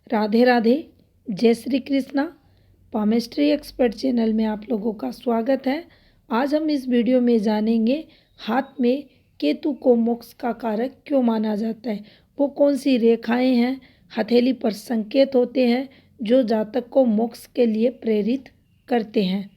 राधे राधे, जय Shri Krishna. Palmistry expert channel में आप लोगों का स्वागत है। आज हम इस वीडियो में जानेंगे हाथ में केतु को मोक्ष का कारक क्यों माना जाता है। वो कौन सी रेखाएं हैं, हथेली पर संकेत होते हैं जो जातक को मोक्ष के लिए प्रेरित करते हैं।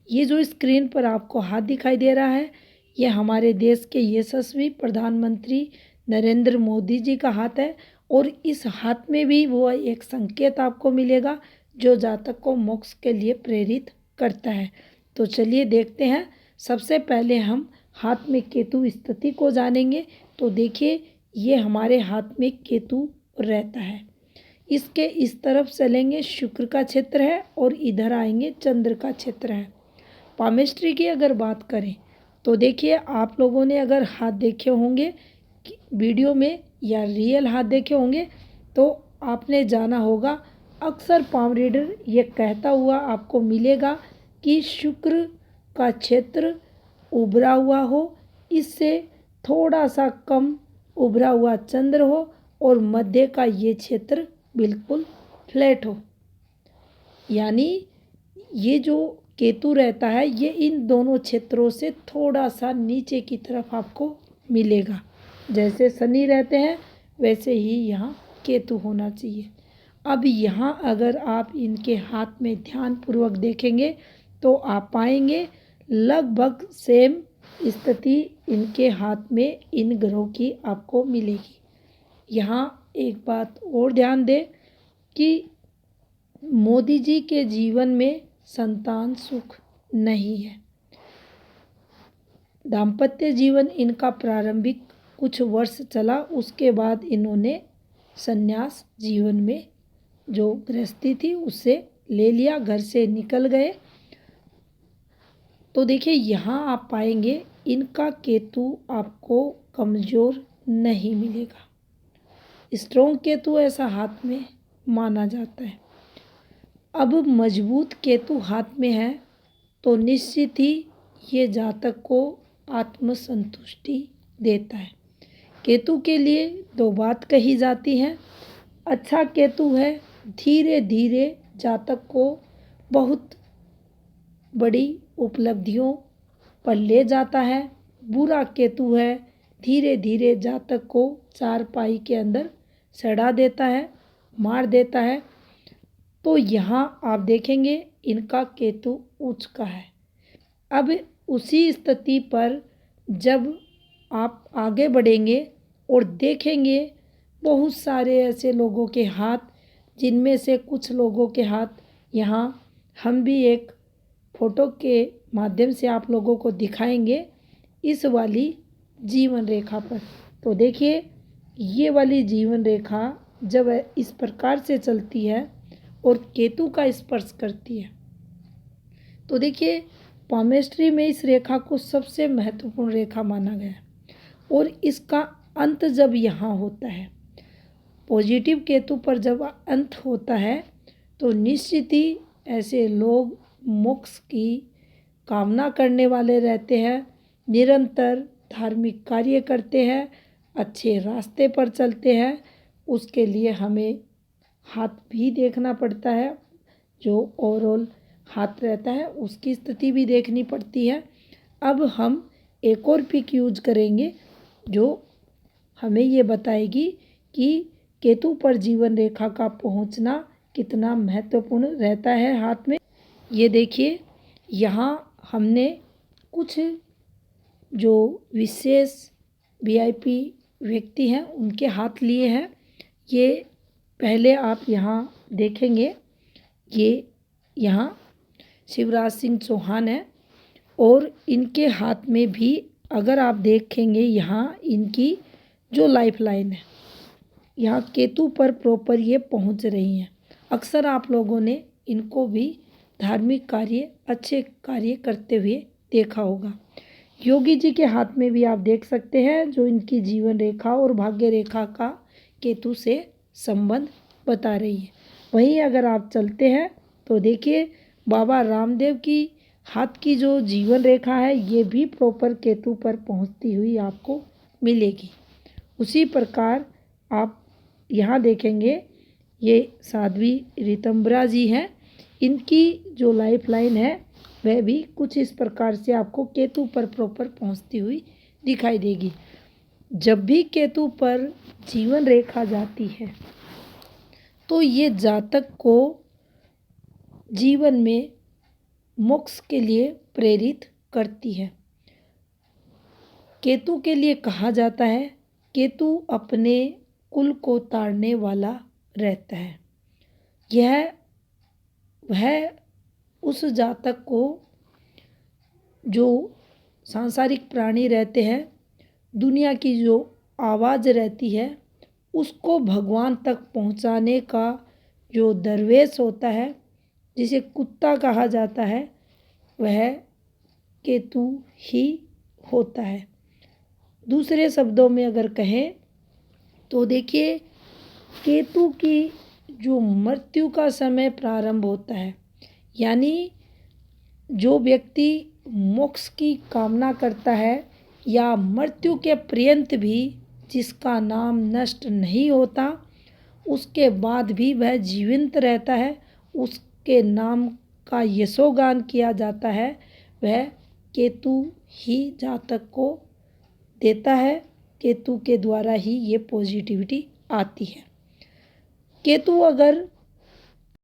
ये जो स्क्रीन पर आपको हाथ दिखाई दे रहा है, ये हमारे देश के यशस्वी प्रधानमंत्री नरेंद्र मोदी जी का हाथ है और इस हाथ में भी वो एक संकेत आपको मिलेगा जो जातक को मोक्ष के लिए प्रेरित करता है। तो चलिए देखते हैं। सबसे पहले हम हाथ में केतु स्थिति को जानेंगे। तो देखिए, ये हमारे हाथ में केतु रहता है। इसके इस तरफ चलेंगे शुक्र का क्षेत्र है और इधर आएंगे चंद्र का क्षेत्र है। पामेस्ट्री की अगर बात करें तो देखिए, आप लोगों ने अगर हाथ देखे होंगे वीडियो में या रियल हाथ देखे होंगे तो आपने जाना होगा, अक्सर पाम रीडर ये कहता हुआ आपको मिलेगा कि शुक्र का क्षेत्र उभरा हुआ हो, इससे थोड़ा सा कम उभरा हुआ चंद्र हो और मध्य का ये क्षेत्र बिल्कुल फ्लैट हो। यानी ये जो केतु रहता है ये इन दोनों क्षेत्रों से थोड़ा सा नीचे की तरफ आपको मिलेगा। जैसे शनि रहते हैं वैसे ही यहाँ केतु होना चाहिए। अब यहाँ अगर आप इनके हाथ में ध्यानपूर्वक देखेंगे तो आप पाएंगे लगभग सेम स्थिति इनके हाथ में इन ग्रहों की आपको मिलेगी। यहाँ एक बात और ध्यान दें कि मोदी जी के जीवन में संतान सुख नहीं है। दाम्पत्य जीवन इनका प्रारंभिक कुछ वर्ष चला, उसके बाद इन्होंने संन्यास जीवन में जो गृहस्थी थी उससे ले लिया, घर से निकल गए। तो देखिए, यहाँ आप पाएंगे इनका केतु आपको कमज़ोर नहीं मिलेगा। स्ट्रॉन्ग केतु ऐसा हाथ में माना जाता है। अब मजबूत केतु हाथ में है तो निश्चित ही ये जातक को आत्मसंतुष्टि देता है। केतु के लिए दो बात कही जाती है। अच्छा केतु है, धीरे धीरे जातक को बहुत बड़ी उपलब्धियों पर ले जाता है। बुरा केतु है, धीरे धीरे जातक को चारपाई के अंदर सड़ा देता है, मार देता है। तो यहाँ आप देखेंगे इनका केतु उच्च का है। अब उसी स्थिति पर जब आप आगे बढ़ेंगे और देखेंगे बहुत सारे ऐसे लोगों के हाथ, जिनमें से कुछ लोगों के हाथ यहाँ हम भी एक फ़ोटो के माध्यम से आप लोगों को दिखाएंगे इस वाली जीवन रेखा पर। तो देखिए, ये वाली जीवन रेखा जब इस प्रकार से चलती है और केतु का स्पर्श करती है तो देखिए, पामेस्ट्री में इस रेखा को सबसे महत्वपूर्ण रेखा माना गया है। और इसका अंत जब यहाँ होता है, पॉजिटिव केतु पर जब अंत होता है तो निश्चित ही ऐसे लोग मोक्ष की कामना करने वाले रहते हैं, निरंतर धार्मिक कार्य करते हैं, अच्छे रास्ते पर चलते हैं। उसके लिए हमें हाथ भी देखना पड़ता है, जो ओवरऑल हाथ रहता है उसकी स्थिति भी देखनी पड़ती है। अब हम एक और पिक यूज करेंगे जो हमें ये बताएगी कि केतु पर जीवन रेखा का पहुंचना कितना महत्वपूर्ण रहता है हाथ में। ये देखिए, यहाँ हमने कुछ जो विशेष वीआईपी व्यक्ति हैं उनके हाथ लिए हैं। ये पहले आप यहाँ देखेंगे, ये यहाँ शिवराज सिंह चौहान है और इनके हाथ में भी अगर आप देखेंगे यहाँ इनकी जो लाइफ लाइन है, यहाँ केतु पर प्रॉपर ये पहुँच रही हैं। अक्सर आप लोगों ने इनको भी धार्मिक कार्य, अच्छे कार्य करते हुए देखा होगा। योगी जी के हाथ में भी आप देख सकते हैं जो इनकी जीवन रेखा और भाग्य रेखा का केतु से संबंध बता रही है। वहीं अगर आप चलते हैं तो देखिए, बाबा रामदेव की हाथ की जो जीवन रेखा है ये भी प्रॉपर केतु पर पहुंचती हुई आपको मिलेगी। उसी प्रकार आप यहाँ देखेंगे, ये साध्वी ऋतंबरा जी हैं। इनकी जो लाइफ लाइन है वह भी कुछ इस प्रकार से आपको केतु पर प्रॉपर पहुंचती हुई दिखाई देगी। जब भी केतु पर जीवन रेखा जाती है तो ये जातक को जीवन में मोक्ष के लिए प्रेरित करती है। केतु के लिए कहा जाता है केतु अपने कुल को ताड़ने वाला रहता है। यह वह उस जातक को जो सांसारिक प्राणी रहते हैं, दुनिया की जो आवाज़ रहती है उसको भगवान तक पहुंचाने का जो दरवेश होता है, जिसे कुत्ता कहा जाता है, वह केतु ही होता है। दूसरे शब्दों में अगर कहें तो देखिए केतु की जो मृत्यु का समय प्रारंभ होता है, यानी जो व्यक्ति मोक्ष की कामना करता है या मृत्यु के पर्यंत भी जिसका नाम नष्ट नहीं होता, उसके बाद भी वह जीवंत रहता है, उसके नाम का यशोगान किया जाता है, वह केतु ही जातक को देता है। केतु के द्वारा ही ये पॉजिटिविटी आती है। केतु अगर